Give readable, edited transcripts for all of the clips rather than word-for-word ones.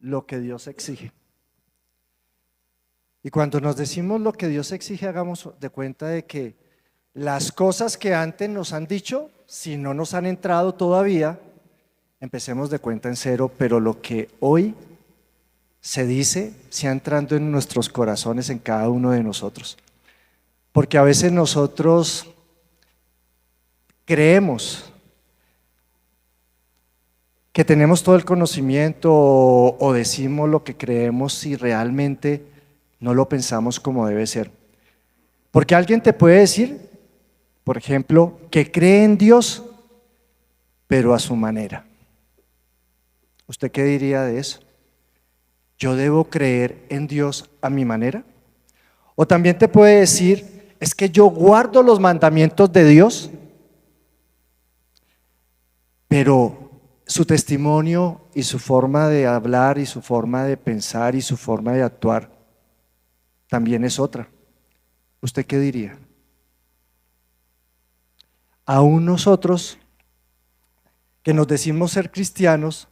lo que Dios exige. Y cuando nos decimos lo que Dios exige, hagamos de cuenta de que las cosas que antes nos han dicho, si no nos han entrado todavía, empecemos de cuenta en cero, pero lo que hoy se dice, sea entrando en nuestros corazones, en cada uno de nosotros. Porque a veces nosotros creemos que tenemos todo el conocimiento o decimos lo que creemos si realmente no lo pensamos como debe ser. Porque alguien te puede decir, por ejemplo, que cree en Dios, pero a su manera. ¿Usted qué diría de eso? ¿Yo debo creer en Dios a mi manera? O también te puede decir, es que yo guardo los mandamientos de Dios, pero su testimonio y su forma de hablar y su forma de pensar y su forma de actuar también es otra. ¿Usted qué diría? Aún nosotros que nos decimos ser cristianos,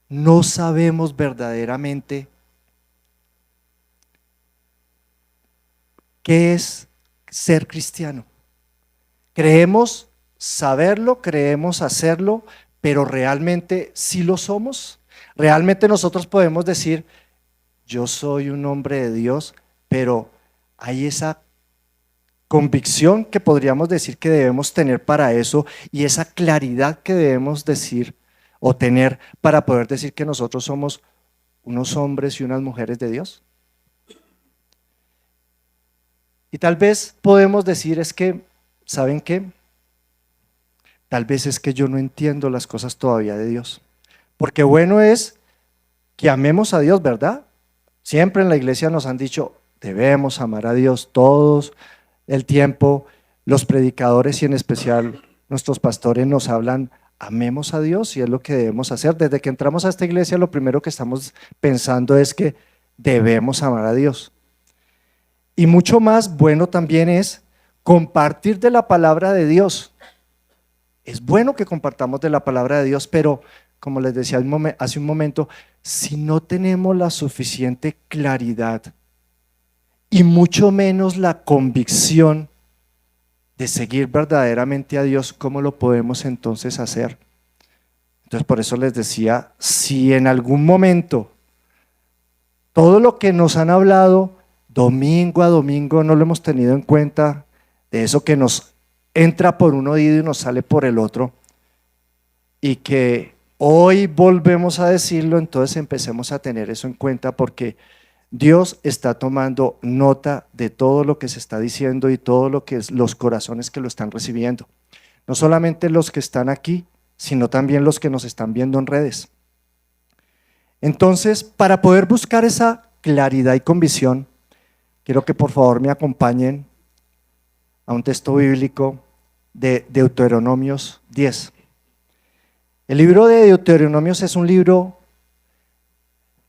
no sabemos verdaderamente qué es ser cristiano. Creemos saberlo, creemos hacerlo, pero realmente sí lo somos. Realmente nosotros podemos decir, yo soy un hombre de Dios, pero hay esa convicción que podríamos decir que debemos tener para eso y esa claridad que debemos decir o tener para poder decir que nosotros somos unos hombres y unas mujeres de Dios. Y tal vez podemos decir es que, ¿saben qué? Tal vez es que yo no entiendo las cosas todavía de Dios. Porque bueno es que amemos a Dios, ¿verdad? Siempre en la iglesia nos han dicho, debemos amar a Dios todos el tiempo. Los predicadores y en especial nuestros pastores nos hablan, amemos a Dios y es lo que debemos hacer. Desde que entramos a esta iglesia lo primero que estamos pensando es que debemos amar a Dios. Y mucho más bueno también es compartir de la palabra de Dios. Es bueno que compartamos de la palabra de Dios, pero como les decía hace un momento, si no tenemos la suficiente claridad y mucho menos la convicción de seguir verdaderamente a Dios, ¿cómo lo podemos entonces hacer? Entonces por eso les decía, si en algún momento todo lo que nos han hablado domingo a domingo no lo hemos tenido en cuenta, de eso que nos entra por un oído y nos sale por el otro, y que hoy volvemos a decirlo, entonces empecemos a tener eso en cuenta porque Dios está tomando nota de todo lo que se está diciendo y todo lo que es los corazones que lo están recibiendo. No solamente los que están aquí, sino también los que nos están viendo en redes. Entonces, para poder buscar esa claridad y convicción, quiero que por favor me acompañen a un texto bíblico de Deuteronomios 10. El libro de Deuteronomios es un libro,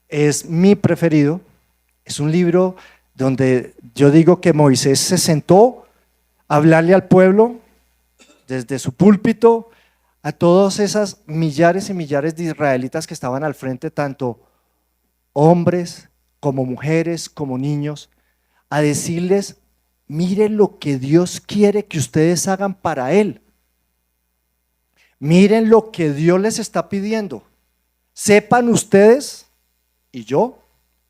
es mi preferido, es un libro donde yo digo que Moisés se sentó a hablarle al pueblo desde su púlpito a todas esas millares y millares de israelitas que estaban al frente, tanto hombres como mujeres, como niños, a decirles, miren lo que Dios quiere que ustedes hagan para Él. Miren lo que Dios les está pidiendo. Sepan ustedes y yo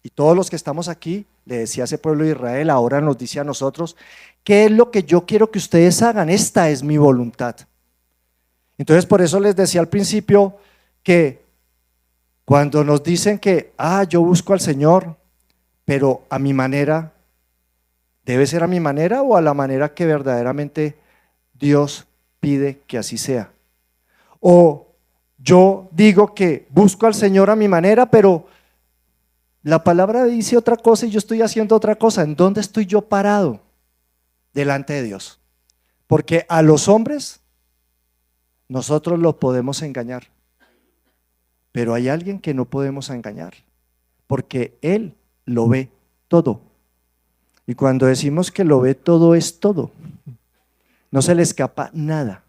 y todos los que estamos aquí, le decía a ese pueblo de Israel, ahora nos dice a nosotros, ¿qué es lo que yo quiero que ustedes hagan? Esta es mi voluntad. Entonces por eso les decía al principio que cuando nos dicen que, yo busco al Señor, pero a mi manera, ¿debe ser a mi manera o a la manera que verdaderamente Dios pide que así sea? O yo digo que busco al Señor a mi manera, pero la palabra dice otra cosa y yo estoy haciendo otra cosa. ¿En dónde estoy yo parado delante de Dios? Porque a los hombres nosotros los podemos engañar, pero hay alguien que no podemos engañar, porque Él lo ve todo. Y cuando decimos que lo ve todo, es todo. No se le escapa nada.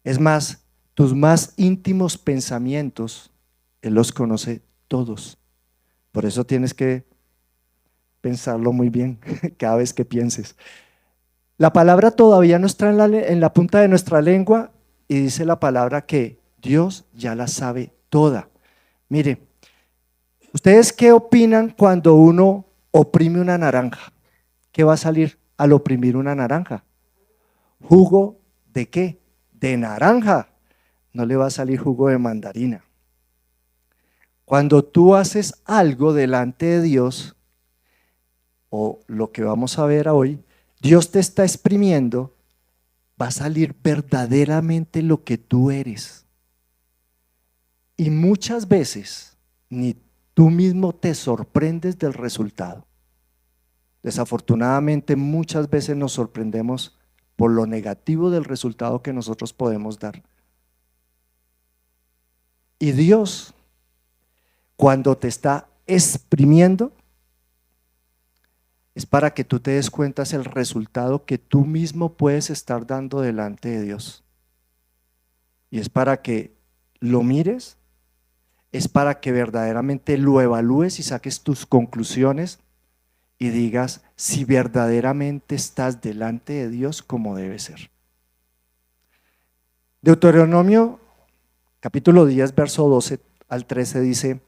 Es más, tus más íntimos pensamientos, Él los conoce todos. Por eso tienes que pensarlo muy bien cada vez que pienses. La palabra todavía no está en la punta de nuestra lengua y dice la palabra que Dios ya la sabe toda. Mire, ¿ustedes qué opinan cuando uno oprime una naranja? ¿Qué va a salir al oprimir una naranja? ¿Jugo de qué? De naranja. No le va a salir jugo de mandarina. Cuando tú haces algo delante de Dios, o lo que vamos a ver hoy, Dios te está exprimiendo, va a salir verdaderamente lo que tú eres. Y muchas veces ni tú mismo te sorprendes del resultado. Desafortunadamente muchas veces nos sorprendemos por lo negativo del resultado que nosotros podemos dar. Y Dios, cuando te está exprimiendo, es para que tú te des cuenta del resultado que tú mismo puedes estar dando delante de Dios. Y es para que lo mires, es para que verdaderamente lo evalúes y saques tus conclusiones y digas si verdaderamente estás delante de Dios como debe ser. Deuteronomio capítulo 10, verso 12 al 13 dice,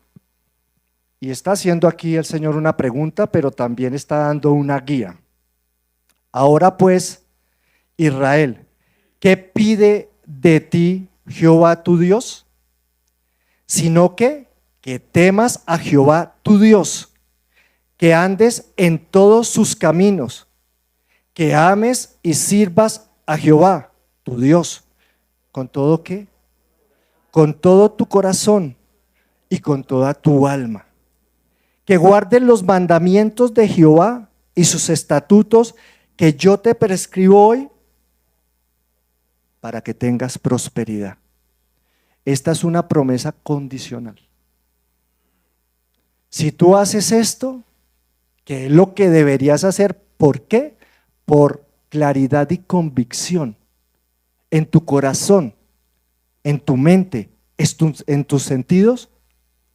y está haciendo aquí el Señor una pregunta, pero también está dando una guía. Ahora pues, Israel, ¿qué pide de ti Jehová tu Dios? Sino que temas a Jehová tu Dios, que andes en todos sus caminos, que ames y sirvas a Jehová tu Dios. ¿Con todo qué? Con todo tu corazón y con toda tu alma. Que guardes los mandamientos de Jehová y sus estatutos que yo te prescribo hoy para que tengas prosperidad. Esta es una promesa condicional. Si tú haces esto, que es lo que deberías hacer, ¿por qué? Por claridad y convicción en tu corazón, en tu mente, en tus sentidos,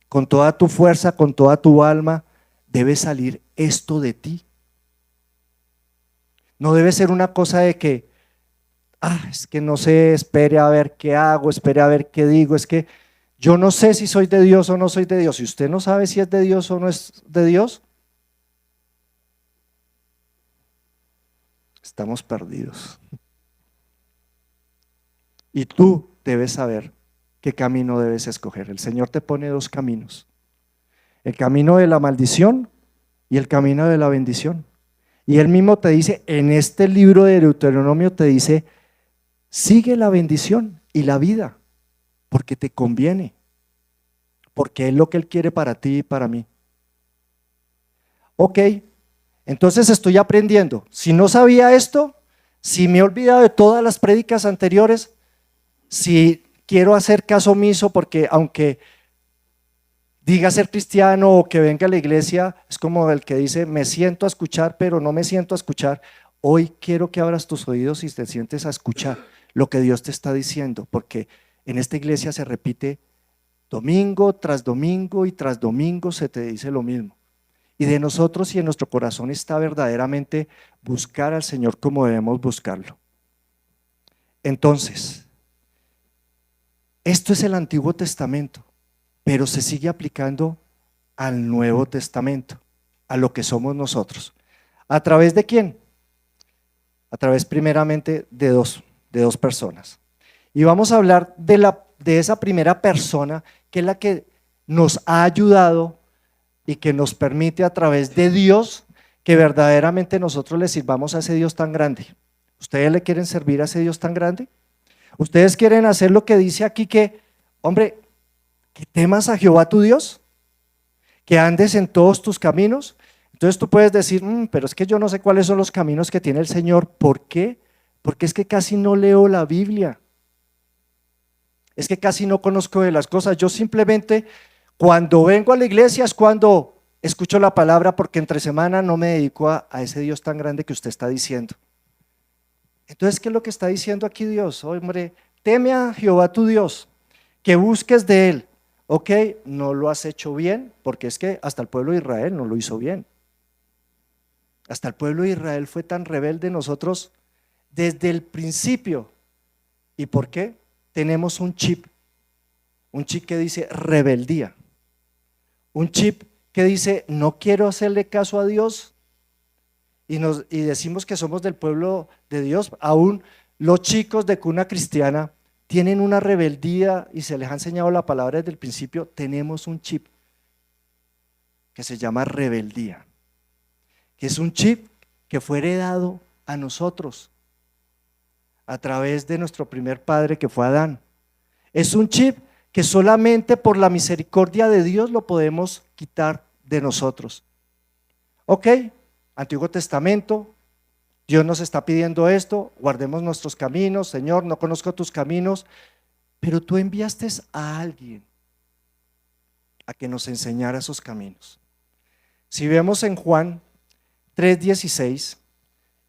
con toda tu fuerza, con toda tu alma, debe salir esto de ti. No debe ser una cosa de que, es que no sé, espere a ver qué hago, espere a ver qué digo, es que yo no sé si soy de Dios o no soy de Dios. Si usted no sabe si es de Dios o no es de Dios, estamos perdidos. Y tú debes saber qué camino debes escoger. El Señor te pone dos caminos: el camino de la maldición y el camino de la bendición. Y Él mismo te dice, en este libro de Deuteronomio te dice, sigue la bendición y la vida, porque te conviene, porque es lo que Él quiere para ti y para mí. Ok, entonces estoy aprendiendo. Si no sabía esto, si me he olvidado de todas las prédicas anteriores, si quiero hacer caso omiso, porque aunque diga ser cristiano o que venga a la iglesia, es como el que dice, me siento a escuchar, pero no me siento a escuchar. Hoy quiero que abras tus oídos y te sientes a escuchar lo que Dios te está diciendo, porque en esta iglesia se repite domingo tras domingo y tras domingo se te dice lo mismo. Y de nosotros y en nuestro corazón está verdaderamente buscar al Señor como debemos buscarlo. Entonces, esto es el Antiguo Testamento, pero se sigue aplicando al Nuevo Testamento, a lo que somos nosotros. ¿A través de quién? A través primeramente de dos personas. Y vamos a hablar de esa primera persona, que es la que nos ha ayudado y que nos permite a través de Dios que verdaderamente nosotros le sirvamos a ese Dios tan grande. ¿Ustedes le quieren servir a ese Dios tan grande? ¿Ustedes quieren hacer lo que dice aquí que, hombre, que temas a Jehová tu Dios, que andes en todos tus caminos? Entonces tú puedes decir, pero es que yo no sé cuáles son los caminos que tiene el Señor. ¿Por qué? Porque es que casi no leo la Biblia. Es que casi no conozco de las cosas. Yo simplemente cuando vengo a la iglesia es cuando escucho la palabra, porque entre semana no me dedico a ese Dios tan grande que usted está diciendo. Entonces, ¿qué es lo que está diciendo aquí Dios? Hombre, teme a Jehová tu Dios, que busques de Él. ok, no lo has hecho bien, porque es que hasta el pueblo de Israel no lo hizo bien. Hasta el pueblo de Israel fue tan rebelde nosotros desde el principio. ¿Y por qué? Tenemos un chip que dice rebeldía, un chip que dice no quiero hacerle caso a Dios y decimos que somos del pueblo de Dios. Aún los chicos de cuna cristiana tienen una rebeldía y se les ha enseñado la palabra desde el principio. Tenemos un chip que se llama rebeldía, que es un chip que fue heredado a nosotros a través de nuestro primer padre que fue Adán. Es un chip que solamente por la misericordia de Dios lo podemos quitar de nosotros. Ok, Antiguo Testamento, Dios nos está pidiendo esto, guardemos nuestros caminos, Señor, no conozco tus caminos, pero tú enviaste a alguien a que nos enseñara esos caminos. Si vemos en Juan 3:16,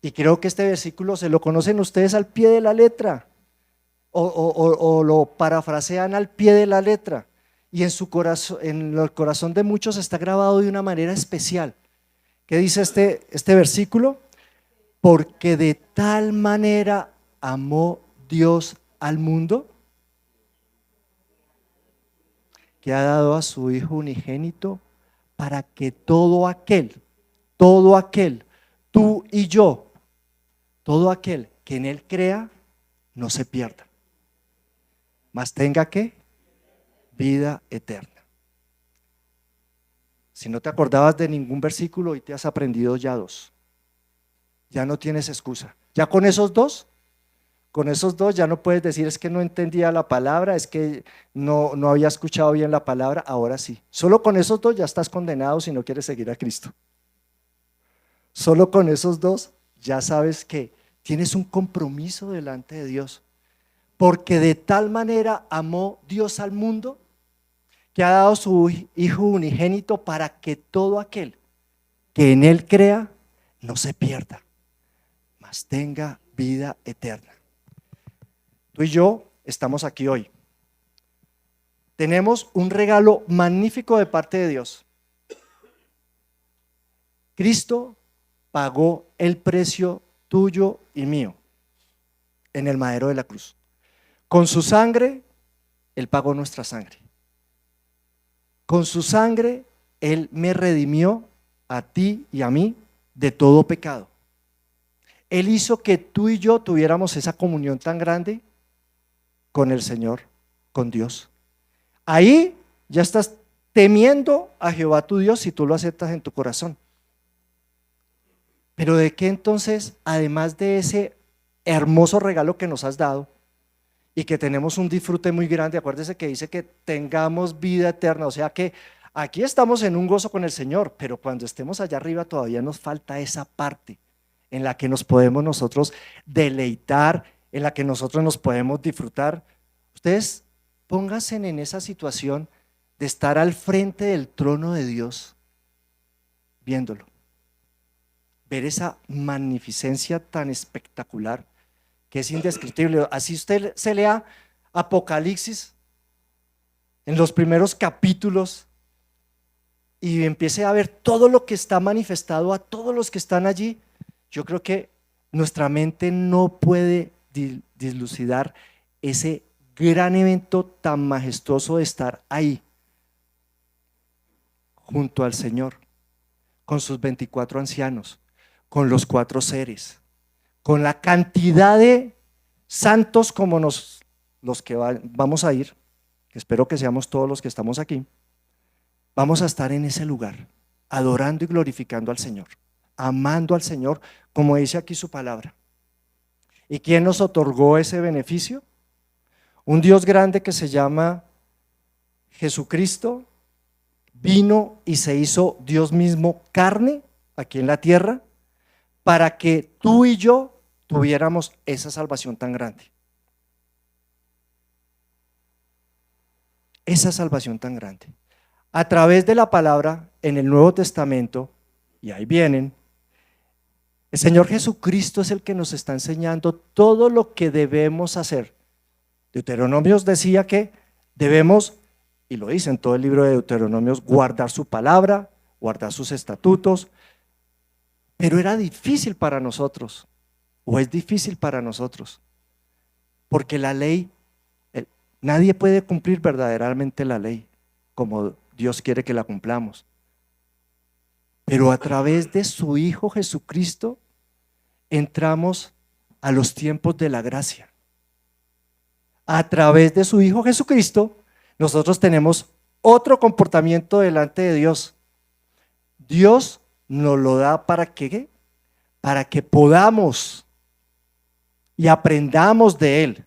y creo que este versículo se lo conocen ustedes al pie de la letra, o lo parafrasean al pie de la letra, y en su corazón, en el corazón de muchos está grabado de una manera especial. ¿Qué dice este versículo? Porque de tal manera amó Dios al mundo, que ha dado a su Hijo unigénito, para que todo aquel, tú y yo, todo aquel que en Él crea, no se pierda, mas tenga ¿qué? Vida eterna. Si no te acordabas de ningún versículo, hoy te has aprendido ya 2. Ya no tienes excusa. Ya con esos dos ya no puedes decir es que no entendía la palabra, es que no había escuchado bien la palabra. Ahora sí, solo con esos 2 ya estás condenado si no quieres seguir a Cristo. Solo con esos 2 ya sabes que tienes un compromiso delante de Dios, porque de tal manera amó Dios al mundo, que ha dado su Hijo unigénito, para que todo aquel que en Él crea no se pierda, mas tenga vida eterna. Tú y yo estamos aquí hoy. Tenemos un regalo magnífico de parte de Dios. Cristo pagó el precio tuyo y mío en el madero de la cruz. Con su sangre, Él pagó nuestra sangre. Con su sangre, Él me redimió a ti y a mí de todo pecado. Él hizo que tú y yo tuviéramos esa comunión tan grande con el Señor, con Dios. Ahí ya estás temiendo a Jehová tu Dios si tú lo aceptas en tu corazón. Pero ¿de qué entonces, además de ese hermoso regalo que nos has dado y que tenemos un disfrute muy grande? Acuérdese que dice que tengamos vida eterna, o sea que aquí estamos en un gozo con el Señor, pero cuando estemos allá arriba todavía nos falta esa parte en la que nos podemos nosotros deleitar, en la que nosotros nos podemos disfrutar. Ustedes pónganse en esa situación de estar al frente del trono de Dios, viéndolo, ver esa magnificencia tan espectacular que es indescriptible. Así usted se lea Apocalipsis en los primeros capítulos y empiece a ver todo lo que está manifestado a todos los que están allí. Yo creo que nuestra mente no puede dilucidar ese gran evento tan majestuoso de estar ahí junto al Señor, con sus 24 ancianos, con los 4 seres, con la cantidad de santos como los que vamos a ir, que espero que seamos todos los que estamos aquí. Vamos a estar en ese lugar, adorando y glorificando al Señor, amando al Señor, como dice aquí su palabra. ¿Y quién nos otorgó ese beneficio? Un Dios grande que se llama Jesucristo, vino y se hizo Dios mismo carne aquí en la tierra, para que tú y yo tuviéramos esa salvación tan grande. Esa salvación tan grande. A través de la palabra en el Nuevo Testamento, y ahí vienen, el Señor Jesucristo es el que nos está enseñando todo lo que debemos hacer. Deuteronomio decía que debemos y lo dice en todo el libro de Deuteronomios, guardar su palabra, guardar sus estatutos, pero era difícil para nosotros, o es difícil para nosotros, porque la ley, nadie puede cumplir verdaderamente la ley como Dios quiere que la cumplamos, pero a través de su Hijo Jesucristo entramos a los tiempos de la gracia. A través de su Hijo Jesucristo nosotros tenemos otro comportamiento delante de Dios. Dios nos lo da ¿para qué? Para que podamos y aprendamos de Él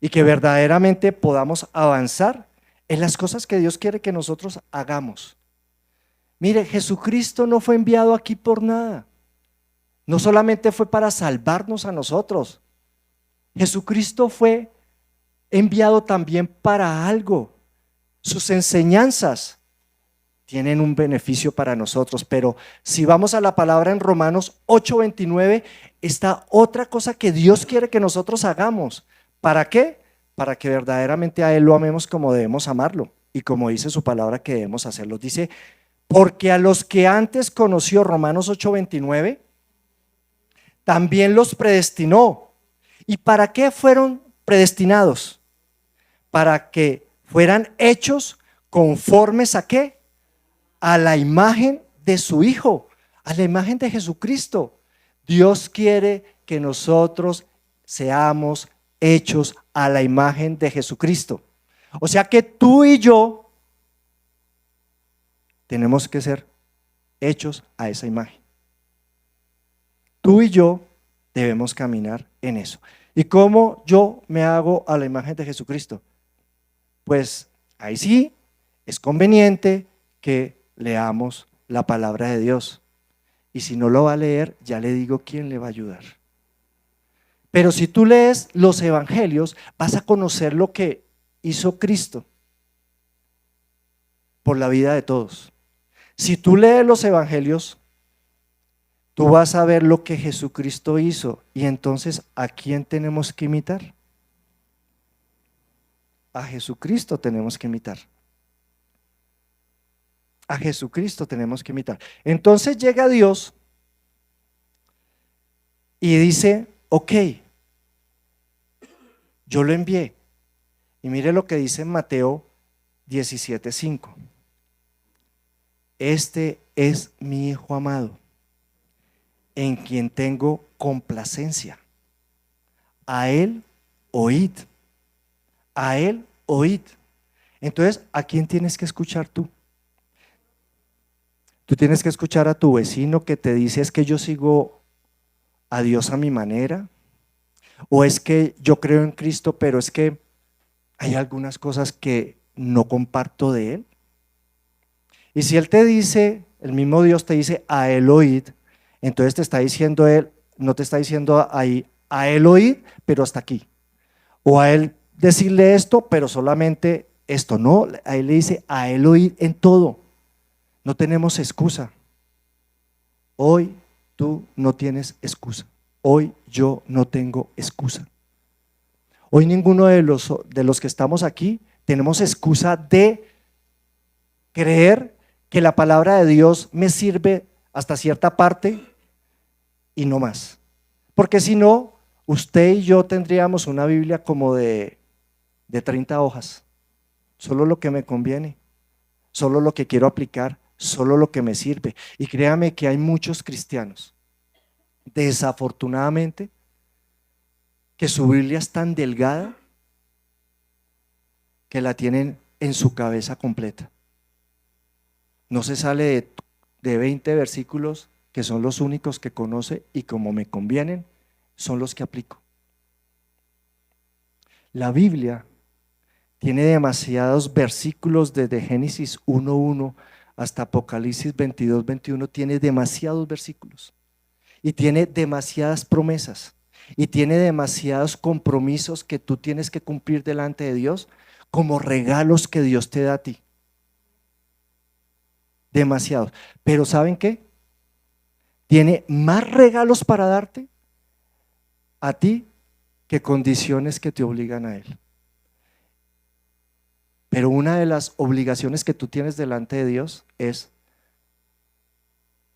y que verdaderamente podamos avanzar en las cosas que Dios quiere que nosotros hagamos. Mire, Jesucristo no fue enviado aquí por nada. No solamente fue para salvarnos a nosotros. Jesucristo fue enviado también para algo. Sus enseñanzas tienen un beneficio para nosotros, pero si vamos a la palabra en Romanos 8:29, está otra cosa que Dios quiere que nosotros hagamos. ¿Para qué? Para que verdaderamente a Él lo amemos como debemos amarlo y como dice su palabra que debemos hacerlo. Dice, porque a los que antes conoció, Romanos 8:29, también los predestinó. ¿Y para qué fueron predestinados? Para que fueran hechos conformes ¿a qué? A la imagen de su Hijo, a la imagen de Jesucristo. Dios quiere que nosotros seamos hechos a la imagen de Jesucristo. O sea que tú y yo tenemos que ser hechos a esa imagen. Tú y yo debemos caminar en eso. ¿Y cómo yo me hago a la imagen de Jesucristo? Pues ahí sí es conveniente que leamos la palabra de Dios. Y si no lo va a leer, ya le digo quién le va a ayudar. Pero si tú lees los evangelios, vas a conocer lo que hizo Cristo por la vida de todos. Si tú lees los evangelios, tú vas a ver lo que Jesucristo hizo. Y entonces, ¿a quién tenemos que imitar? A Jesucristo tenemos que imitar. A Jesucristo tenemos que imitar. Entonces llega Dios y dice, ok, yo lo envié. Y mire lo que dice en Mateo 17:5. Este es mi Hijo amado, en quien tengo complacencia. A Él oíd. A Él oíd. Entonces, ¿a quién tienes que escuchar tú? Tú tienes que escuchar a tu vecino que te dice, es que yo sigo a Dios a mi manera, o es que yo creo en Cristo, pero es que hay algunas cosas que no comparto de Él. Y si Él te dice, el mismo Dios te dice a Él oíd, entonces te está diciendo Él, no te está diciendo ahí a Él oíd, pero hasta aquí, o a Él decirle esto, pero solamente esto. No, a Él le dice a Él oíd en todo. No tenemos excusa. Hoy tú no tienes excusa. Hoy yo no tengo excusa. Hoy ninguno de los que estamos aquí tenemos excusa de creer que la palabra de Dios me sirve hasta cierta parte y no más. Porque si no, usted y yo tendríamos una Biblia como de 30 hojas. Solo lo que me conviene, solo lo que quiero aplicar, solo lo que me sirve. Y créame que hay muchos cristianos, desafortunadamente, que su Biblia es tan delgada que la tienen en su cabeza completa. No se sale de 20 versículos que son los únicos que conoce y como me convienen, son los que aplico. La Biblia tiene demasiados versículos desde Génesis 1:1 hasta Apocalipsis 22:21, tiene demasiados versículos y tiene demasiadas promesas y tiene demasiados compromisos que tú tienes que cumplir delante de Dios como regalos que Dios te da a ti. Demasiados. Pero ¿saben qué? Tiene más regalos para darte a ti que condiciones que te obligan a Él. Pero una de las obligaciones que tú tienes delante de Dios es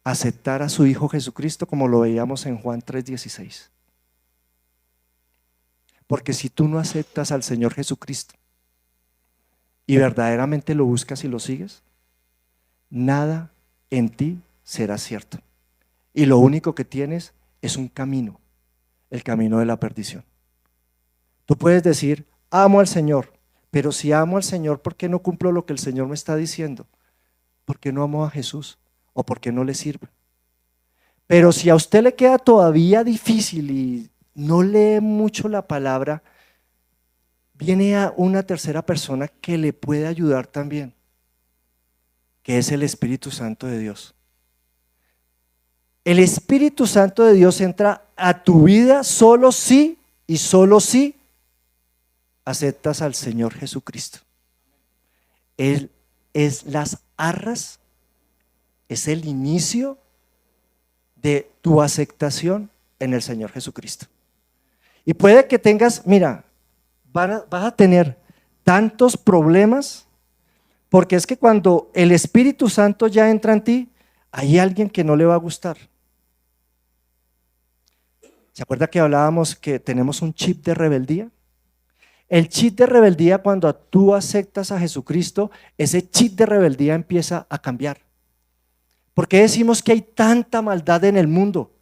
aceptar a su Hijo Jesucristo, como lo veíamos en Juan 3:16. Porque si tú no aceptas al Señor Jesucristo y verdaderamente lo buscas y lo sigues, nada en ti será cierto. Y lo único que tienes es un camino, el camino de la perdición. Tú puedes decir, amo al Señor, pero si amo al Señor, ¿por qué no cumplo lo que el Señor me está diciendo? ¿Por qué no amo a Jesús? ¿O por qué no le sirve? Pero si a usted le queda todavía difícil y no lee mucho la palabra, viene a una tercera persona que le puede ayudar también, que es el Espíritu Santo de Dios. El Espíritu Santo de Dios entra a tu vida solo si y solo si aceptas al Señor Jesucristo. Él es las arras, es el inicio de tu aceptación en el Señor Jesucristo. Y puede que tengas, mira, vas a tener tantos problemas, porque es que cuando el Espíritu Santo ya entra en ti, hay alguien que no le va a gustar. ¿Se acuerda que hablábamos que tenemos un chip de rebeldía? El chip de rebeldía, cuando tú aceptas a Jesucristo, ese chip de rebeldía empieza a cambiar. ¿Por qué decimos que hay tanta maldad en el mundo?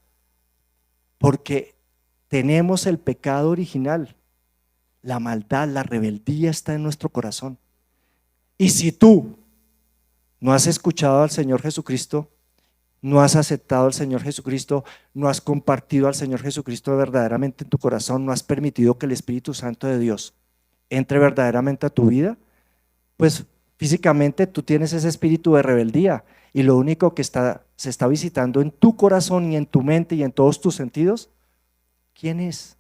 Porque tenemos el pecado original. La maldad, la rebeldía está en nuestro corazón. Y si tú no has escuchado al Señor Jesucristo, no has aceptado al Señor Jesucristo, no has compartido al Señor Jesucristo verdaderamente en tu corazón, no has permitido que el Espíritu Santo de Dios entre verdaderamente a tu vida, pues físicamente tú tienes ese espíritu de rebeldía y lo único que se está visitando en tu corazón y en tu mente y en todos tus sentidos, ¿quién es?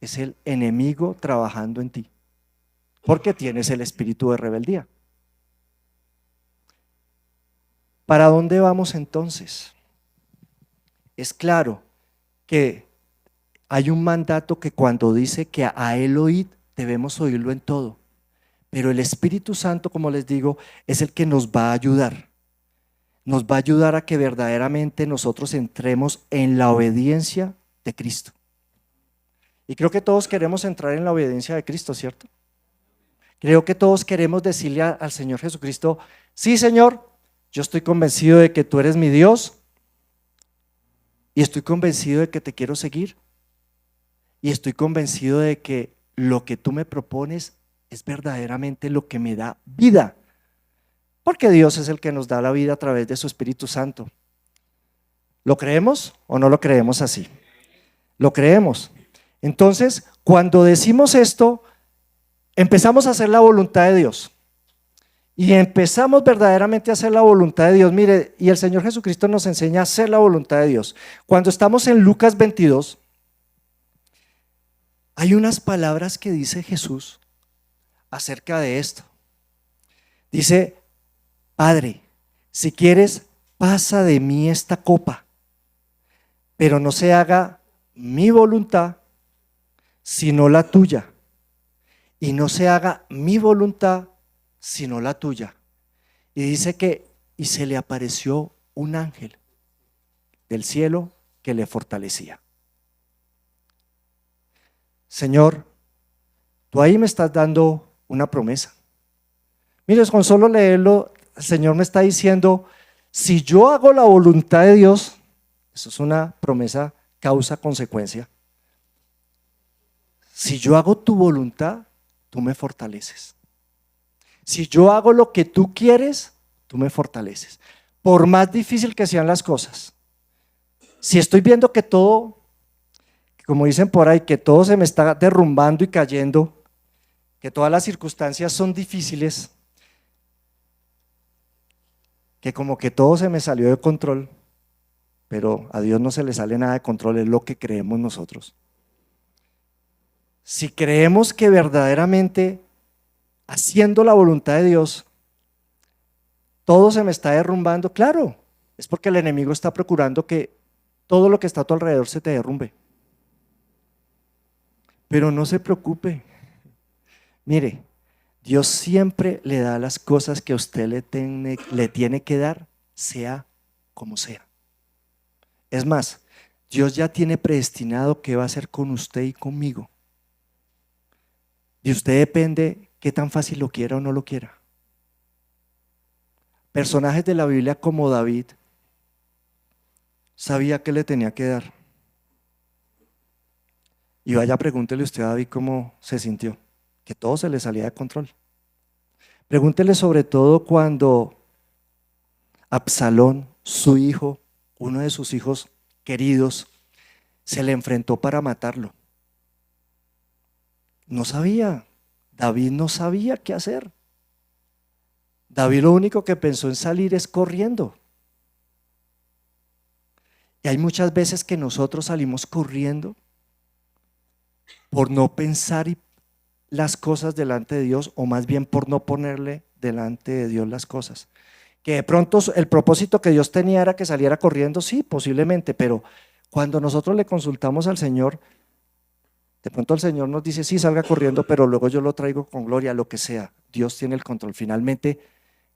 Es el enemigo trabajando en ti, porque tienes el espíritu de rebeldía. ¿Para dónde vamos entonces? Es claro que hay un mandato que cuando dice que a Él oíd, debemos oírlo en todo. Pero el Espíritu Santo, como les digo, es el que nos va a ayudar. Nos va a ayudar a que verdaderamente nosotros entremos en la obediencia de Cristo. Y creo que todos queremos entrar en la obediencia de Cristo, ¿cierto? Creo que todos queremos decirle al Señor Jesucristo, sí, Señor, yo estoy convencido de que tú eres mi Dios y estoy convencido de que te quiero seguir y estoy convencido de que lo que tú me propones es verdaderamente lo que me da vida, porque Dios es el que nos da la vida a través de su Espíritu Santo. ¿Lo creemos o no lo creemos así? Lo creemos. Entonces, cuando decimos esto, empezamos a hacer la voluntad de Dios. Y empezamos verdaderamente a hacer la voluntad de Dios. Mire, y el Señor Jesucristo nos enseña a hacer la voluntad de Dios. Cuando estamos en Lucas 22, hay unas palabras que dice Jesús acerca de esto. Dice, Padre, si quieres, pasa de mí esta copa, pero no se haga mi voluntad, sino la tuya. Y no se haga mi voluntad, sino la tuya. Y dice que, y se le apareció un ángel del cielo que le fortalecía. Señor, tú ahí me estás dando una promesa. Mire, con solo leerlo, el Señor me está diciendo, si yo hago la voluntad de Dios, eso es una promesa causa-consecuencia. Si yo hago tu voluntad, tú me fortaleces. Si yo hago lo que tú quieres, tú me fortaleces. Por más difícil que sean las cosas. Si estoy viendo que todo, como dicen por ahí, que todo se me está derrumbando y cayendo, que todas las circunstancias son difíciles, que como que todo se me salió de control, pero a Dios no se le sale nada de control, es lo que creemos nosotros. Si creemos que verdaderamente haciendo la voluntad de Dios, todo se me está derrumbando, claro, es porque el enemigo está procurando que todo lo que está a tu alrededor se te derrumbe. Pero no se preocupe. Mire, Dios siempre le da las cosas que a usted le tiene que dar, sea como sea. Es más, Dios ya tiene predestinado qué va a hacer con usted y conmigo. De usted depende qué tan fácil lo quiera o no lo quiera. Personajes de la Biblia como David sabía que le tenía que dar. Y vaya, pregúntele usted a David cómo se sintió, que todo se le salía de control. Pregúntele sobre todo cuando Absalón, su hijo, uno de sus hijos queridos, se le enfrentó para matarlo. No sabía, David no sabía qué hacer. David lo único que pensó en salir es corriendo. Y hay muchas veces que nosotros salimos corriendo por no pensar las cosas delante de Dios, o más bien por no ponerle delante de Dios las cosas. Que de pronto el propósito que Dios tenía era que saliera corriendo, sí, posiblemente, pero cuando nosotros le consultamos al Señor, de pronto el Señor nos dice, sí, salga corriendo, pero luego yo lo traigo con gloria, lo que sea. Dios tiene el control. Finalmente,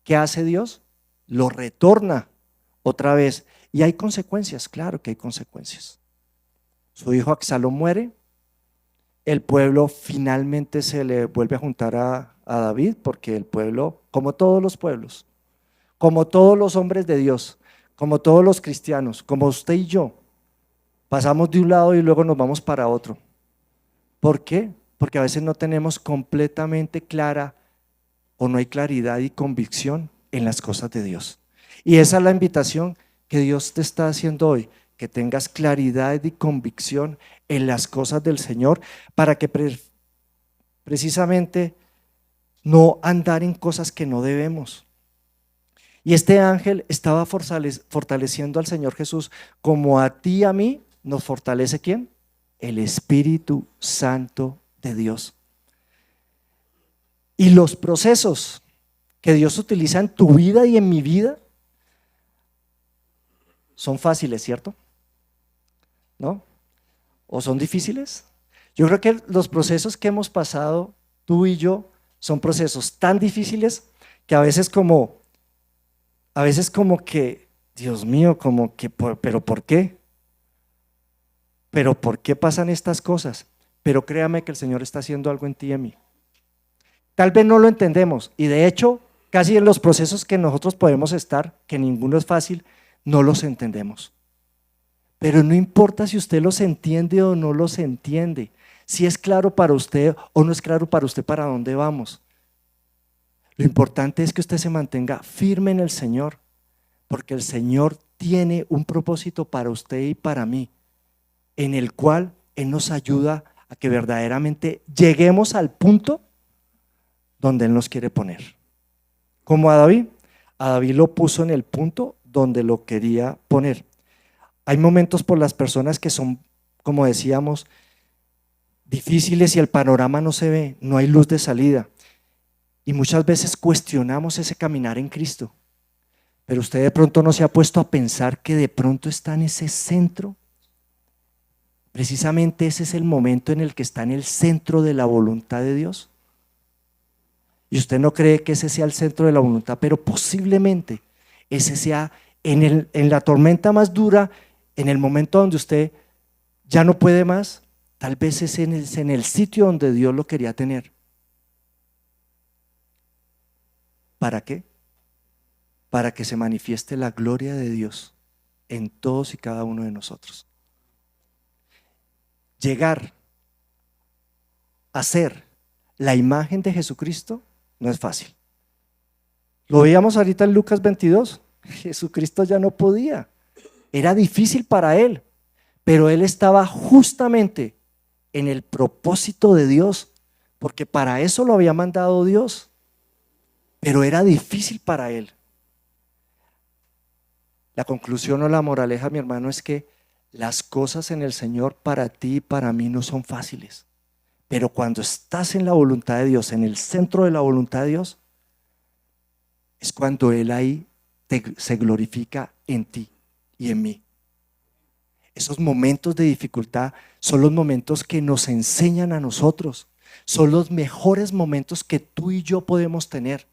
¿qué hace Dios? Lo retorna otra vez. Y hay consecuencias, claro que hay consecuencias. Su hijo Absalón muere, el pueblo finalmente se le vuelve a juntar a David, porque el pueblo, como todos los pueblos, como todos los hombres de Dios, como todos los cristianos, como usted y yo, pasamos de un lado y luego nos vamos para otro. ¿Por qué? Porque a veces no tenemos completamente clara o no hay claridad y convicción en las cosas de Dios. Y esa es la invitación que Dios te está haciendo hoy, que tengas claridad y convicción en las cosas del Señor para que precisamente no andar en cosas que no debemos. Y este ángel estaba fortaleciendo al Señor Jesús, como a ti y a mí nos fortalece ¿quién? El Espíritu Santo de Dios. Y los procesos que Dios utiliza en tu vida y en mi vida son fáciles, ¿cierto? ¿No? ¿O son difíciles? Yo creo que los procesos que hemos pasado, tú y yo, son procesos tan difíciles que a veces como que, Dios mío, como que, ¿pero por qué? ¿Pero por qué pasan estas cosas? Pero créame que el Señor está haciendo algo en ti y en mí. Tal vez no lo entendemos y de hecho, casi en los procesos que nosotros podemos estar, que ninguno es fácil, no los entendemos. Pero no importa si usted los entiende o no los entiende, si es claro para usted o no es claro para usted para dónde vamos. Lo importante es que usted se mantenga firme en el Señor, porque el Señor tiene un propósito para usted y para mí, en el cual Él nos ayuda a que verdaderamente lleguemos al punto donde Él nos quiere poner. Como a David lo puso en el punto donde lo quería poner. Hay momentos por las personas que son, como decíamos, difíciles y el panorama no se ve, no hay luz de salida. Y muchas veces cuestionamos ese caminar en Cristo. Pero usted de pronto no se ha puesto a pensar que de pronto está en ese centro. Precisamente ese es el momento en el que está en el centro de la voluntad de Dios. Y usted no cree que ese sea el centro de la voluntad, pero posiblemente ese sea en la tormenta más dura, en el momento donde usted ya no puede más, tal vez es en el sitio donde Dios lo quería tener. ¿Para qué? Para que se manifieste la gloria de Dios en todos y cada uno de nosotros. Llegar a ser la imagen de Jesucristo no es fácil. Lo veíamos ahorita en Lucas 22. Jesucristo ya no podía. Era difícil para Él, pero Él estaba justamente en el propósito de Dios, porque para eso lo había mandado Dios, pero era difícil para Él. La conclusión o la moraleja, mi hermano, es que las cosas en el Señor para ti y para mí no son fáciles. Pero cuando estás en la voluntad de Dios, en el centro de la voluntad de Dios, es cuando Él ahí se glorifica en ti y en mí. Esos momentos de dificultad son los momentos que nos enseñan a nosotros, son los mejores momentos que tú y yo podemos tener.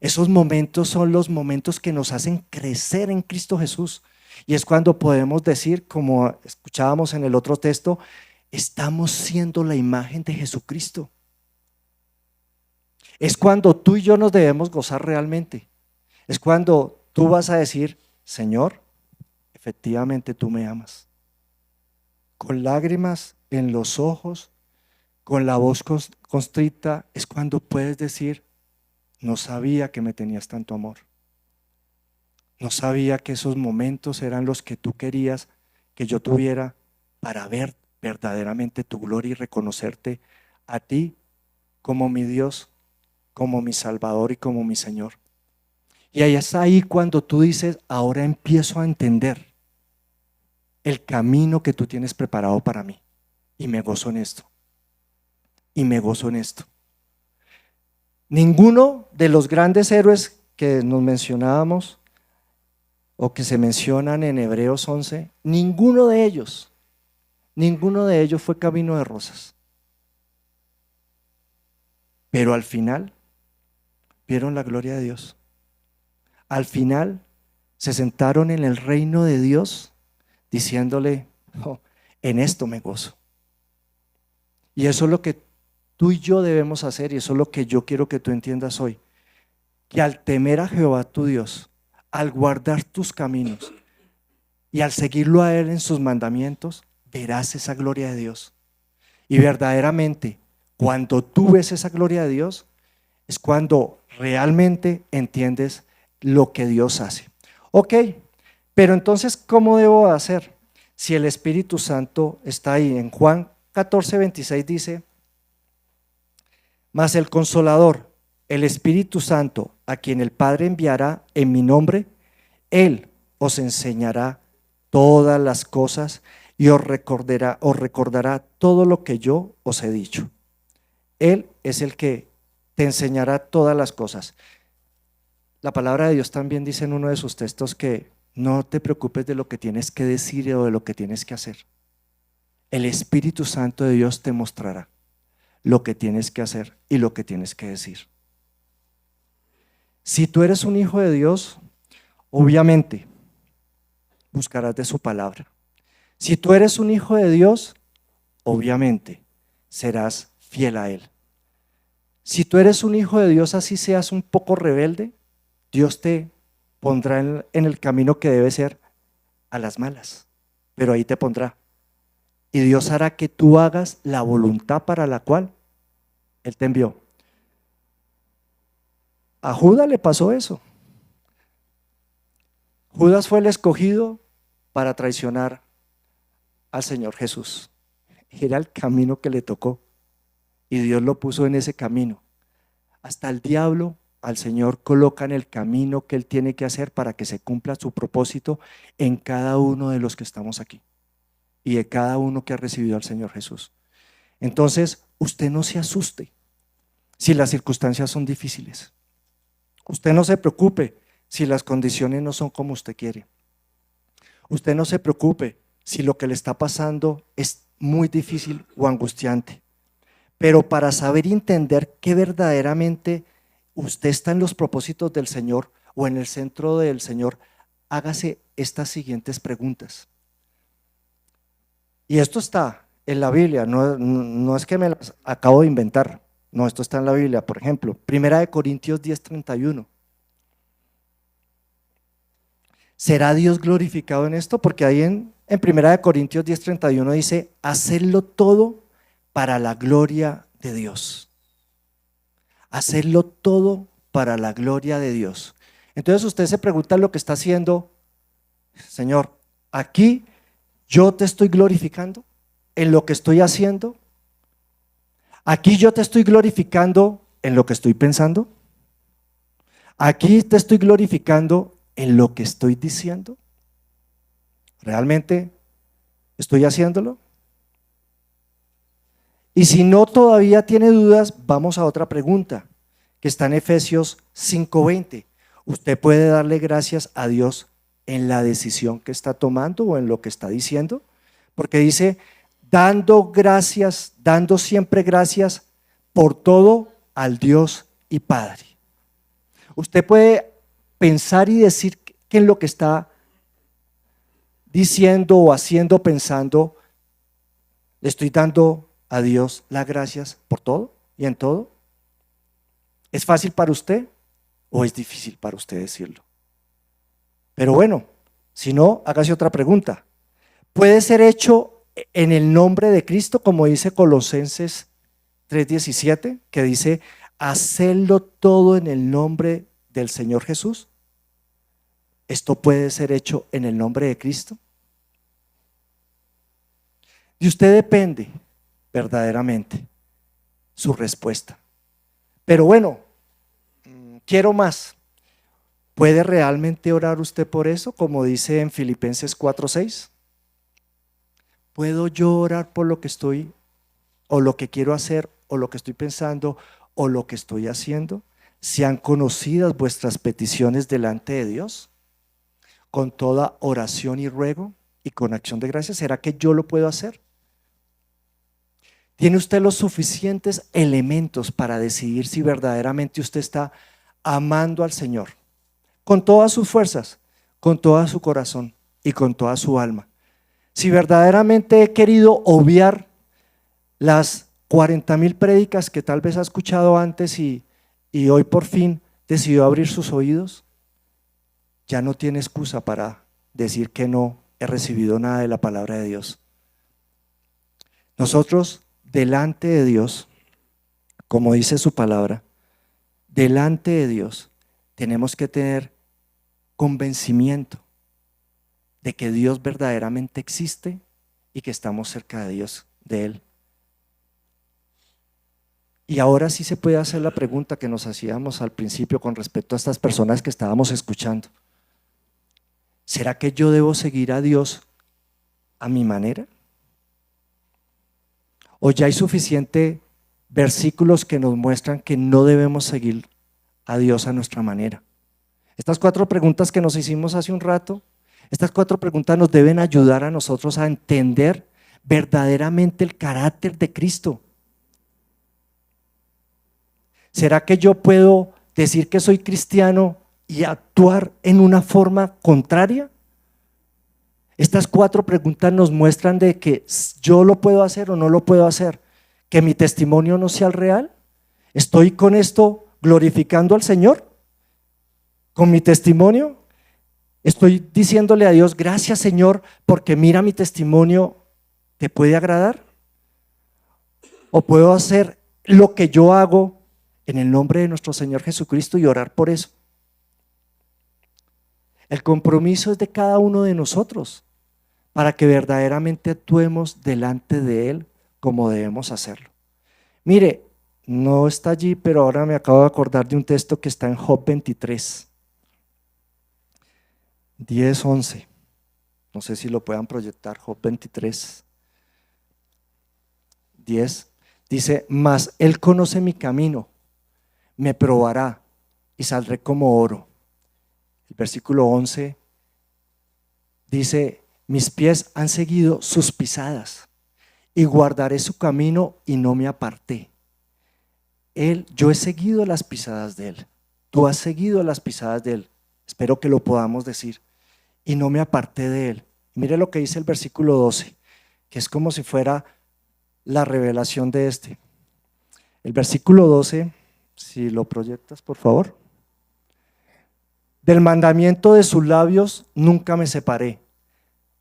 Esos momentos son los momentos que nos hacen crecer en Cristo Jesús. Y es cuando podemos decir, como escuchábamos en el otro texto, estamos siendo la imagen de Jesucristo. Es cuando tú y yo nos debemos gozar realmente. Es cuando tú vas a decir, Señor, efectivamente tú me amas. Con lágrimas en los ojos, con la voz constrita, es cuando puedes decir, no sabía que me tenías tanto amor. No sabía que esos momentos eran los que tú querías que yo tuviera para ver verdaderamente tu gloria y reconocerte a ti como mi Dios, como mi Salvador y como mi Señor. Y ahí es ahí cuando tú dices, ahora empiezo a entender el camino que tú tienes preparado para mí. Y me gozo en esto. Y me gozo en esto. Ninguno de los grandes héroes que nos mencionábamos o que se mencionan en Hebreos 11, ninguno de ellos fue camino de rosas. Pero al final vieron la gloria de Dios. Al final se sentaron en el reino de Dios diciéndole, oh, en esto me gozo. Y eso es lo que tú y yo debemos hacer, y eso es lo que yo quiero que tú entiendas hoy. Que al temer a Jehová tu Dios, al guardar tus caminos y al seguirlo a Él en sus mandamientos, verás esa gloria de Dios. Y verdaderamente, cuando tú ves esa gloria de Dios, es cuando realmente entiendes lo que Dios hace. Ok, pero entonces, ¿cómo debo hacer? Si el Espíritu Santo está ahí. En Juan 14:26 dice, mas el Consolador, el Espíritu Santo, a quien el Padre enviará en mi nombre, Él os enseñará todas las cosas y os recordará todo lo que yo os he dicho. Él es el que te enseñará todas las cosas. La palabra de Dios también dice en uno de sus textos que no te preocupes de lo que tienes que decir o de lo que tienes que hacer. El Espíritu Santo de Dios te mostrará lo que tienes que hacer y lo que tienes que decir. Si tú eres un hijo de Dios, obviamente buscarás de su palabra. Si tú eres un hijo de Dios, obviamente serás fiel a Él. Si tú eres un hijo de Dios, así seas un poco rebelde, Dios te pondrá en el camino que debe ser a las malas, pero ahí te pondrá. Y Dios hará que tú hagas la voluntad para la cual Él te envió. A Judas le pasó eso. Judas fue el escogido para traicionar al Señor Jesús. Era el camino que le tocó y Dios lo puso en ese camino. Hasta el diablo al Señor coloca en el camino que Él tiene que hacer para que se cumpla su propósito en cada uno de los que estamos aquí y de cada uno que ha recibido al Señor Jesús. Entonces, usted no se asuste si las circunstancias son difíciles. Usted no se preocupe si las condiciones no son como usted quiere. Usted no se preocupe si lo que le está pasando es muy difícil o angustiante. Pero para saber y entender que verdaderamente usted está en los propósitos del Señor o en el centro del Señor, hágase estas siguientes preguntas. Y esto está en la Biblia, no es que me las acabo de inventar. No, esto está en la Biblia. Por ejemplo, 1 Corintios 10:31. ¿Será Dios glorificado en esto? Porque ahí en 1 Corintios 10:31 dice, hacerlo todo para la gloria de Dios. Hacerlo todo para la gloria de Dios. Entonces usted se pregunta lo que está haciendo, Señor, aquí yo te estoy glorificando en lo que estoy haciendo. Aquí yo te estoy glorificando en lo que estoy pensando. Aquí te estoy glorificando en lo que estoy diciendo. ¿Realmente estoy haciéndolo? Y si no todavía tiene dudas, vamos a otra pregunta que está en Efesios 5:20. Usted puede darle gracias a Dios en la decisión que está tomando o en lo que está diciendo, porque dice, dando gracias, dando siempre gracias por todo al Dios y Padre. Usted puede pensar y decir que en lo que está diciendo o haciendo, pensando, le estoy dando a Dios las gracias por todo y en todo. ¿Es fácil para usted o es difícil para usted decirlo? Pero bueno, si no, hágase otra pregunta. ¿Puede ser hecho en el nombre de Cristo, como dice Colosenses 3:17, que dice, hacerlo todo en el nombre del Señor Jesús? ¿Esto puede ser hecho en el nombre de Cristo? De usted depende verdaderamente su respuesta. Pero bueno, quiero más. ¿Puede realmente orar usted por eso, como dice en Filipenses 4:6? ¿Puedo yo orar por lo que estoy, o lo que quiero hacer, o lo que estoy pensando, o lo que estoy haciendo? ¿Sean conocidas vuestras peticiones delante de Dios? Con toda oración y ruego y con acción de gracias. ¿Será que yo lo puedo hacer? ¿Tiene usted los suficientes elementos para decidir si verdaderamente usted está amando al Señor? Con todas sus fuerzas, con todo su corazón y con toda su alma. Si verdaderamente he querido obviar las 40,000 prédicas que tal vez ha escuchado antes y hoy por fin decidió abrir sus oídos, ya no tiene excusa para decir que no he recibido nada de la palabra de Dios. Nosotros delante de Dios, como dice su palabra, delante de Dios tenemos que tener convencimiento de que Dios verdaderamente existe y que estamos cerca de Dios, de Él. Y ahora sí se puede hacer la pregunta que nos hacíamos al principio con respecto a estas personas que estábamos escuchando. ¿Será que yo debo seguir a Dios a mi manera? ¿O ya hay suficientes versículos que nos muestran que no debemos seguir a Dios a nuestra manera? Estas 4 preguntas que nos hicimos hace un rato, estas 4 preguntas nos deben ayudar a nosotros a entender verdaderamente el carácter de Cristo. ¿Será que yo puedo decir que soy cristiano y actuar en una forma contraria? Estas 4 preguntas nos muestran de que yo lo puedo hacer o no lo puedo hacer, que mi testimonio no sea el real. ¿Estoy con esto glorificando al Señor? ¿Con mi testimonio? ¿Estoy diciéndole a Dios, gracias Señor, porque mira mi testimonio, ¿te puede agradar? ¿O puedo hacer lo que yo hago en el nombre de nuestro Señor Jesucristo y orar por eso? El compromiso es de cada uno de nosotros para que verdaderamente actuemos delante de Él como debemos hacerlo. Mire, no está allí, pero ahora me acabo de acordar de un texto que está en Job 23, 10, 11. No sé si lo puedan proyectar. Job 23, 10. Dice, mas Él conoce mi camino, me probará y saldré como oro. El versículo 11 dice, mis pies han seguido sus pisadas y guardaré su camino y no me aparté. Yo he seguido las pisadas de Él. Tú has seguido las pisadas de Él. Espero que lo podamos decir. Y no me aparté de Él. Mire lo que dice el versículo 12, que es como si fuera la revelación de este. El versículo 12, si lo proyectas por favor. Del mandamiento de sus labios nunca me separé.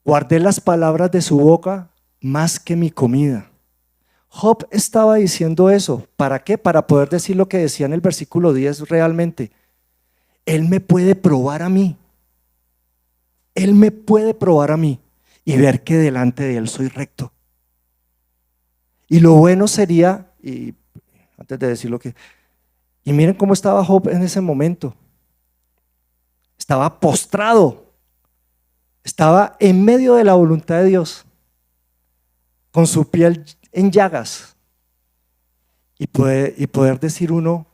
Guardé las palabras de su boca más que mi comida. Job estaba diciendo eso. ¿Para qué? Para poder decir lo que decía en el versículo 10 realmente. Él me puede probar a mí. Él me puede probar a mí y ver que delante de Él soy recto. Y lo bueno sería, y antes de decir lo que, y miren cómo estaba Job en ese momento. Estaba postrado, estaba en medio de la voluntad de Dios, con su piel en llagas, y poder decir uno,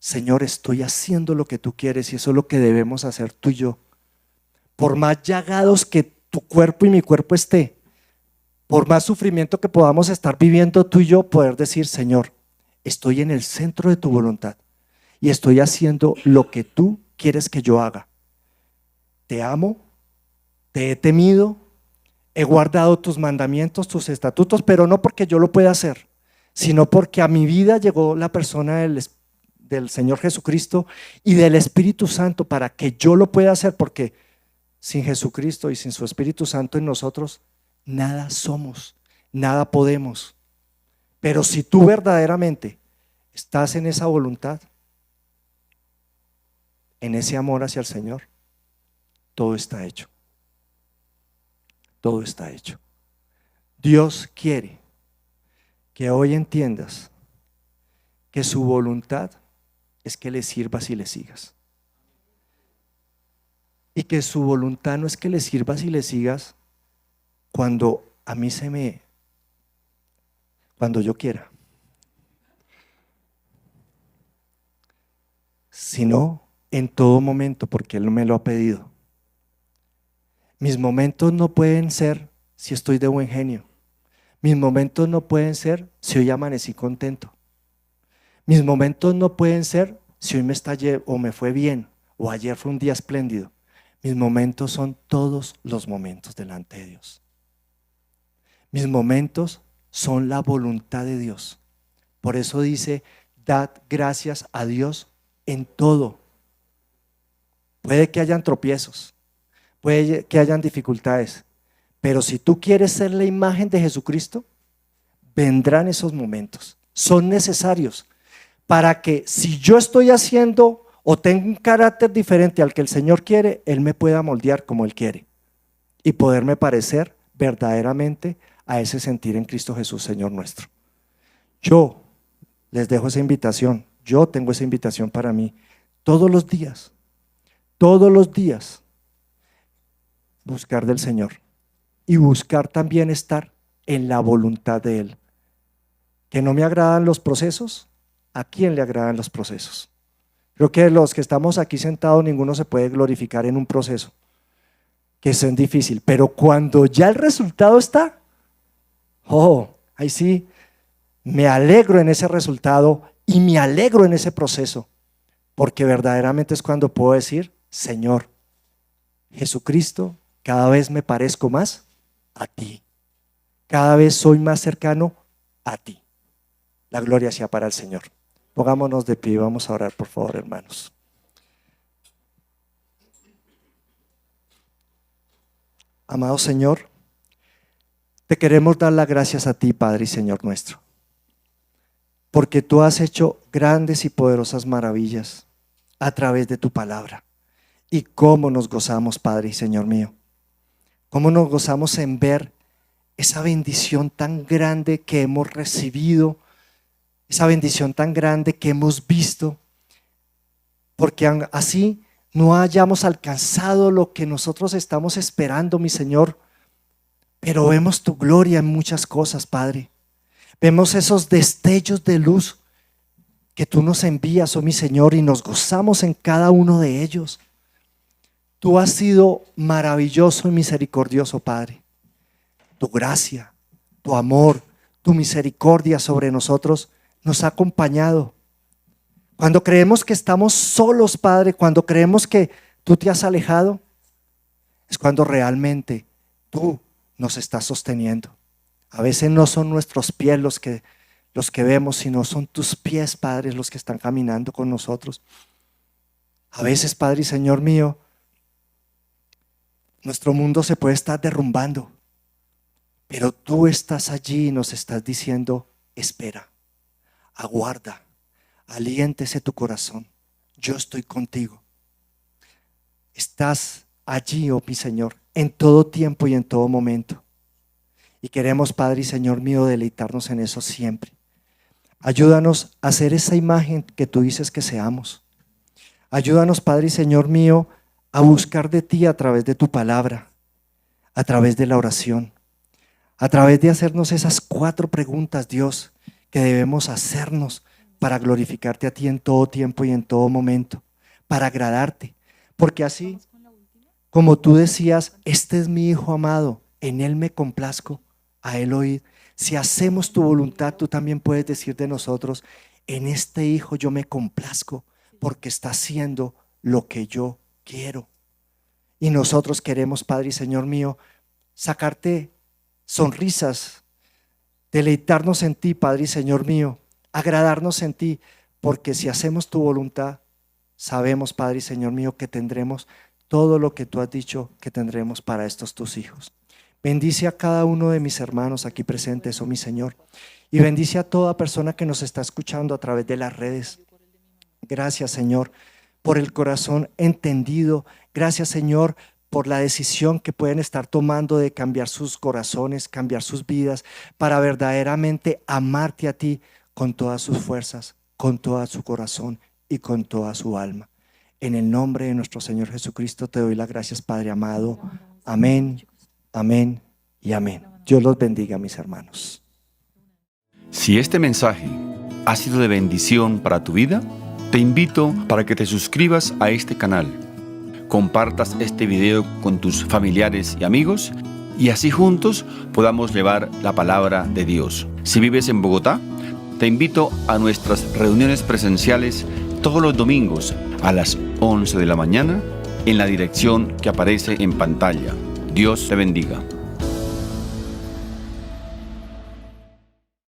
Señor, estoy haciendo lo que tú quieres y eso es lo que debemos hacer tú y yo. Por más llagados que tu cuerpo y mi cuerpo esté, Por más sufrimiento que podamos estar viviendo tú y yo, poder decir, Señor, estoy en el centro de tu voluntad y estoy haciendo lo que tú quieres que yo haga. Te amo, te he temido, he guardado tus mandamientos, tus estatutos, pero no porque yo lo pueda hacer, sino porque a mi vida llegó la persona del Señor Jesucristo y del Espíritu Santo para que yo lo pueda hacer, porque sin Jesucristo y sin su Espíritu Santo en nosotros, nada somos, nada podemos. Pero si tú verdaderamente estás en esa voluntad, en ese amor hacia el Señor, todo está hecho. Todo está hecho. Dios quiere que hoy entiendas que su voluntad es que le sirvas y le sigas. Y que su voluntad no es que le sirvas y le sigas cuando a mí cuando yo quiera, sino en todo momento, porque Él me lo ha pedido. Mis momentos no pueden ser si estoy de buen genio. Mis momentos no pueden ser si hoy amanecí contento. Mis momentos no pueden ser si hoy o me fue bien o ayer fue un día espléndido. Mis momentos son todos los momentos delante de Dios. Mis momentos son la voluntad de Dios. Por eso dice, dad gracias a Dios en todo. Puede que hayan tropiezos, puede que hayan dificultades, pero si tú quieres ser la imagen de Jesucristo, vendrán esos momentos. Son necesarios para que si yo estoy haciendo o tengo un carácter diferente al que el Señor quiere, Él me pueda moldear como Él quiere y poderme parecer verdaderamente a ese sentir en Cristo Jesús, Señor nuestro. Yo les dejo esa invitación, yo tengo esa invitación para mí, todos los días, buscar del Señor y buscar también estar en la voluntad de Él. ¿Que no me agradan los procesos? ¿A quién le agradan los procesos? Creo que los que estamos aquí sentados, ninguno se puede glorificar en un proceso, que es difícil, pero cuando ya el resultado está, ahí sí, me alegro en ese resultado y me alegro en ese proceso, porque verdaderamente es cuando puedo decir, Señor, Jesucristo, cada vez me parezco más a ti, cada vez soy más cercano a ti. La gloria sea para el Señor. Pongámonos de pie y vamos a orar, por favor, hermanos. Amado Señor, te queremos dar las gracias a ti, Padre y Señor nuestro, porque tú has hecho grandes y poderosas maravillas a través de tu palabra. Y cómo nos gozamos, Padre y Señor mío, cómo nos gozamos en ver esa bendición tan grande que hemos recibido, esa bendición tan grande que hemos visto, porque así no hayamos alcanzado lo que nosotros estamos esperando, mi Señor, pero vemos tu gloria en muchas cosas, Padre. Vemos esos destellos de luz que tú nos envías, oh mi Señor, y nos gozamos en cada uno de ellos. Tú has sido maravilloso y misericordioso, Padre. Tu gracia, tu amor, tu misericordia sobre nosotros nos ha acompañado. Cuando creemos que estamos solos, Padre, cuando creemos que tú te has alejado, es cuando realmente tú nos estás sosteniendo. A veces no son nuestros pies los que vemos, sino son tus pies, Padre, los que están caminando con nosotros. A veces, Padre y Señor mío, nuestro mundo se puede estar derrumbando, pero tú estás allí y nos estás diciendo, espera, aguarda, aliéntese tu corazón, yo estoy contigo. Estás allí, oh mi Señor, en todo tiempo y en todo momento. Y queremos, Padre y Señor mío, deleitarnos en eso siempre. Ayúdanos a ser esa imagen que tú dices que seamos. Ayúdanos, Padre y Señor mío, a buscar de ti a través de tu palabra, a través de la oración, a través de hacernos esas 4 preguntas, Dios, que debemos hacernos para glorificarte a ti en todo tiempo y en todo momento, para agradarte. Porque así, como tú decías, este es mi Hijo amado, en Él me complazco, a Él oíd. Si hacemos tu voluntad, tú también puedes decir de nosotros: en este hijo yo me complazco porque está haciendo lo que yo quiero. Y nosotros queremos, Padre y Señor mío, sacarte sonrisas, deleitarnos en ti, Padre y Señor mío, agradarnos en ti, porque si hacemos tu voluntad, sabemos, Padre y Señor mío, que tendremos todo lo que tú has dicho que tendremos para estos tus hijos. Bendice a cada uno de mis hermanos aquí presentes, oh mi Señor, y bendice a toda persona que nos está escuchando a través de las redes. Gracias, Señor, por el corazón entendido. Gracias, Señor, por la decisión que pueden estar tomando de cambiar sus corazones, cambiar sus vidas, para verdaderamente amarte a ti con todas sus fuerzas, con todo su corazón y con toda su alma. En el nombre de nuestro Señor Jesucristo te doy las gracias, Padre amado. Amén, amén y amén. Dios los bendiga, mis hermanos. Si este mensaje ha sido de bendición para tu vida, te invito para que te suscribas a este canal, compartas este video con tus familiares y amigos y así juntos podamos llevar la palabra de Dios. Si vives en Bogotá, te invito a nuestras reuniones presenciales todos los domingos a las 11 de la mañana en la dirección que aparece en pantalla. Dios te bendiga.